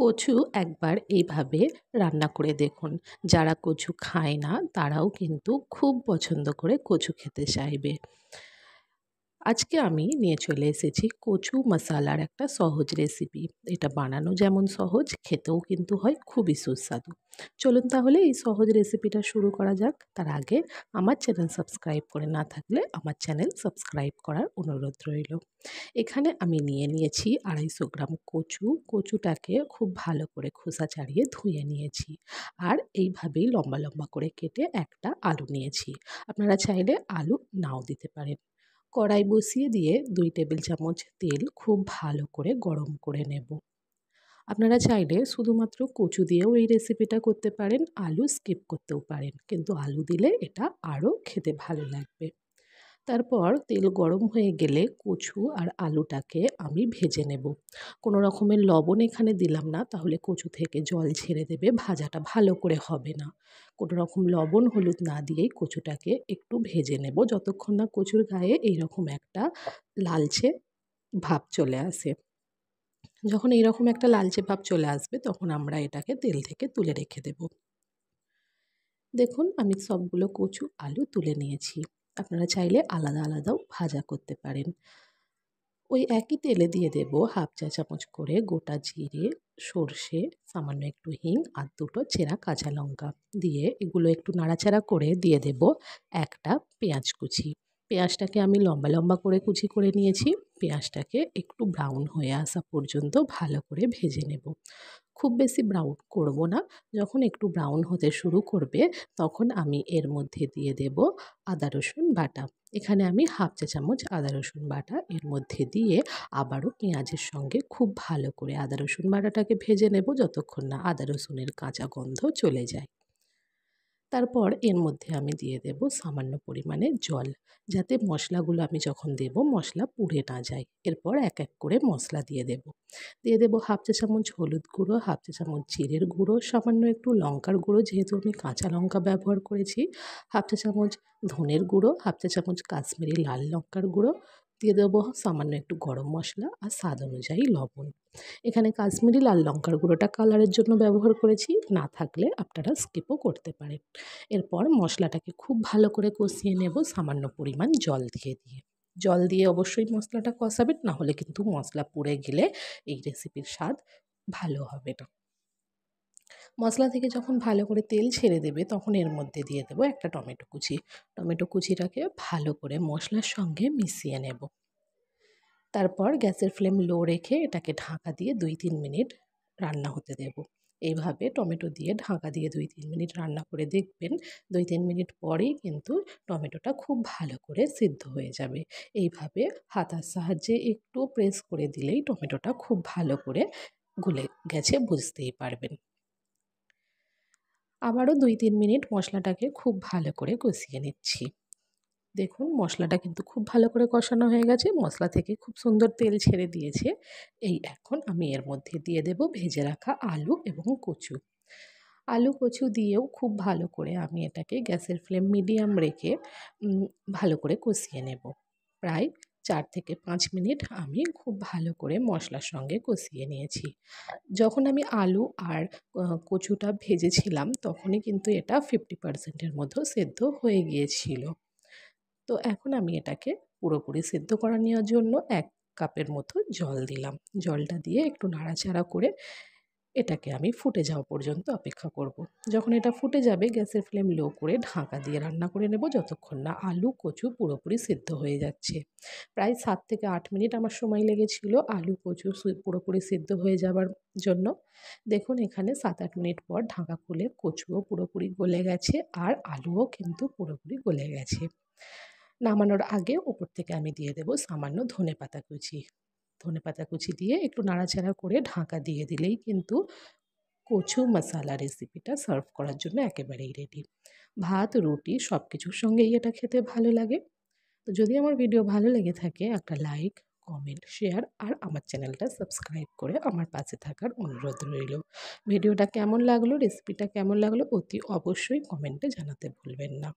কচু একবার এইভাবে রান্না করে দেখুন। যারা কচু খায় না তারাও কিন্তু খুব পছন্দ করে কচু খেতে চাইবে। আজকে আমি নিয়ে চলে এসেছি কচু মশালার একটা সহজ রেসিপি। এটা বানানো যেমন সহজ, খেতেও কিন্তু হয় খুবই সুস্বাদু। চলুন তাহলে এই সহজ রেসিপিটা শুরু করা যাক। তার আগে আমার চ্যানেল সাবস্ক্রাইব করে না থাকলে আমার চ্যানেল সাবস্ক্রাইব করার অনুরোধ রইল। এখানে আমি নিয়ে নিয়েছি 250 গ্রাম কচু। কচুটাকে খুব ভালো করে খোসা ছাড়িয়ে ধুয়ে নিয়েছি। আর এইভাবেই লম্বা লম্বা করে কেটে একটা আলু নিয়েছি। আপনারা চাইলে আলু নাও দিতে পারেন। কড়াই বসিয়ে দিয়ে 2 টেবিল চামচ তেল খুব ভালো করে গরম করে নেব। আপনারা চাইলে শুধুমাত্র কচু দিয়েও এই রেসিপিটা করতে পারেন, আলু স্কিপ করতেও পারেন, কিন্তু আলু দিলে এটা আরও খেতে ভালো লাগবে। তারপর তেল গরম হয়ে গেলে কচু আর আলুটাকে আমি ভেজে নেব। কোনো রকমের লবণ এখানে দিলাম না, তাহলে কচু থেকে জল ছেড়ে দেবে, ভাজাটা ভালো করে হবে না। কোনো রকম লবণ হলুদ না দিয়েই কচুটাকে একটু ভেজে নেব, যতক্ষণ না কচুর গায়ে এইরকম একটা লালচে ভাব চলে আসে। যখন এইরকম একটা লালচে ভাব চলে আসবে তখন আমরা এটাকে তেল থেকে তুলে রেখে দেব। দেখুন আমি সবগুলো কচু আলু তুলে নিয়েছি। আপনারা চাইলে আলাদা আলাদাও ভাজা করতে পারেন। ওই একই তেলে দিয়ে দেব হাফ চা চামচ করে গোটা জিরে, সর্ষে, সামান্য একটু হিং আর 2টো চেরা কাঁচা লঙ্কা দিয়ে এগুলো একটু নাড়াচাড়া করে দিয়ে দেব একটা পেঁয়াজ কুচি। পেঁয়াজটাকে আমি লম্বা লম্বা করে কুচি করে নিয়েছি। পেঁয়াজটাকে একটু ব্রাউন হয়ে আসা পর্যন্ত ভালো করে ভেজে নেব। খুব বেশি ব্রাউন করব না। যখন একটু ব্রাউন হতে শুরু করবে তখন আমি এর মধ্যে দিয়ে দেব আদা রসুন বাটা। এখানে আমি হাফ চা চামচ আদা রসুন বাটা এর মধ্যে দিয়ে আবারও পেঁয়াজের সঙ্গে খুব ভালো করে আদা রসুন বাটাটাকে ভেজে নেব, যতক্ষণ না আদা রসুনের কাঁচা গন্ধ চলে যায়। তারপর এর মধ্যে আমি দিয়ে দেব সামান্য পরিমাণে জল, যাতে মশলাগুলো আমি যখন দেব মশলা পুড়ে না যায়। এরপর এক এক করে মশলা দিয়ে দেব। দিয়ে দেব হাফ চা চামচ হলুদ গুঁড়ো, হাফ চা চামচ জিরের গুঁড়ো, সামান্য একটু লঙ্কার গুঁড়ো, যেহেতু আমি কাঁচা লঙ্কা ব্যবহার করেছি, হাফ চা চামচ ধনের গুঁড়ো, হাফ চা চামচ কাশ্মীরি লাল লঙ্কার গুঁড়ো, দিয়ে দেবো সামান্য একটু গরম মশলা আর স্বাদ অনুযায়ী লবণ। এখানে কাশ্মীরি লাল লঙ্কার গুঁড়োটা কালারের জন্য ব্যবহার করেছি, না থাকলে আপনারা স্কিপও করতে পারেন। এরপর মশলাটাকে খুব ভালো করে কষিয়ে নেব সামান্য পরিমাণ জল দিয়ে দিয়ে। জল দিয়ে অবশ্যই মশলাটা কষাবেন, না হলে কিন্তু মশলা পুড়ে গেলে এই রেসিপির স্বাদ ভালো হবে না। মশলা থেকে যখন ভালো করে তেল ছেড়ে দেবে তখন এর মধ্যে দিয়ে দেবো একটা টমেটো কুচি। টমেটো কুচিটাকে ভালো করে মশলার সঙ্গে মিশিয়ে নেব। তারপর গ্যাসের ফ্লেম লো রেখে এটাকে ঢাকা দিয়ে 2-3 মিনিট রান্না হতে দেব। এইভাবে টমেটো দিয়ে ঢাকা দিয়ে 2-3 মিনিট রান্না করে দেখবেন 2-3 মিনিট পরেই কিন্তু টমেটোটা খুব ভালো করে সিদ্ধ হয়ে যাবে। এইভাবে হাতার সাহায্যে একটু প্রেস করে দিলেই টমেটোটা খুব ভালো করে গলে গেছে বুঝতেই পারবেন। আবারও 2-3 মিনিট মশলাটাকে খুব ভালো করে কষিয়ে নিচ্ছি। দেখুন মশলাটা কিন্তু খুব ভালো করে কষানো হয়ে গেছে, মশলা থেকে খুব সুন্দর তেল ছেড়ে দিয়েছে। এখন আমি এর মধ্যে দিয়ে দেব ভেজে রাখা আলু এবং কচু। আলু কচু দিয়েও খুব ভালো করে আমি এটাকে গ্যাসের ফ্লেম মিডিয়াম রেখে ভালো করে কষিয়ে নেব। প্রায় 4 থেকে 5 মিনিট আমি খুব ভালো করে মশলার সঙ্গে কষিয়ে নিয়েছি। যখন আমি আলু আর কচুটা ভেজেছিলাম তখনই কিন্তু এটা 50% এর মতো সেদ্ধ হয়ে গিয়েছিল। তো এখন আমি এটাকে পুরোপুরি সেদ্ধ করে নেওয়ার জন্য 1 কাপের মতো জল দিলাম। জলটা দিয়ে একটু নাড়াচাড়া করে এটাকে আমি ফুটে যাওয়া পর্যন্ত অপেক্ষা করব। যখন এটা ফুটে যাবে গ্যাসের ফ্লেম লো করে ঢাকা দিয়ে রান্না করে নেব, যতক্ষণ না আলু কচু পুরোপুরি সেদ্ধ হয়ে যাচ্ছে। প্রায় 7 থেকে 8 মিনিট আমার সময় লেগেছিল আলু কচু পুরোপুরি সেদ্ধ হয়ে যাবার জন্য। দেখুন এখানে 7-8 মিনিট পর ঢাকা খুলে কচুও পুরোপুরি গলে গেছে আর আলুও কিন্তু পুরোপুরি গলে গেছে। নামানোর আগে ওপর থেকে আমি দিয়ে দেব সামান্য ধনেপাতা কুচি। ধনেপাতা কুচি দিয়ে একটু নাড়াচাড়া করে ঢাকা দিয়ে দিলেই কিন্তু কচু মশালা রেসিপিটা সার্ভ করার জন্য একেবারেই রেডি। ভাত, রুটি সব কিছুর সঙ্গেই এটা খেতে ভালো লাগে। তো যদি আমার ভিডিও ভালো লেগে থাকে একটা লাইক, কমেন্ট, শেয়ার আর আমার চ্যানেলটা সাবস্ক্রাইব করে আমার পাশে থাকার অনুরোধ রইল। ভিডিওটা কেমন লাগলো, রেসিপিটা কেমন লাগলো অতি অবশ্যই কমেন্টে জানাতে ভুলবেন না।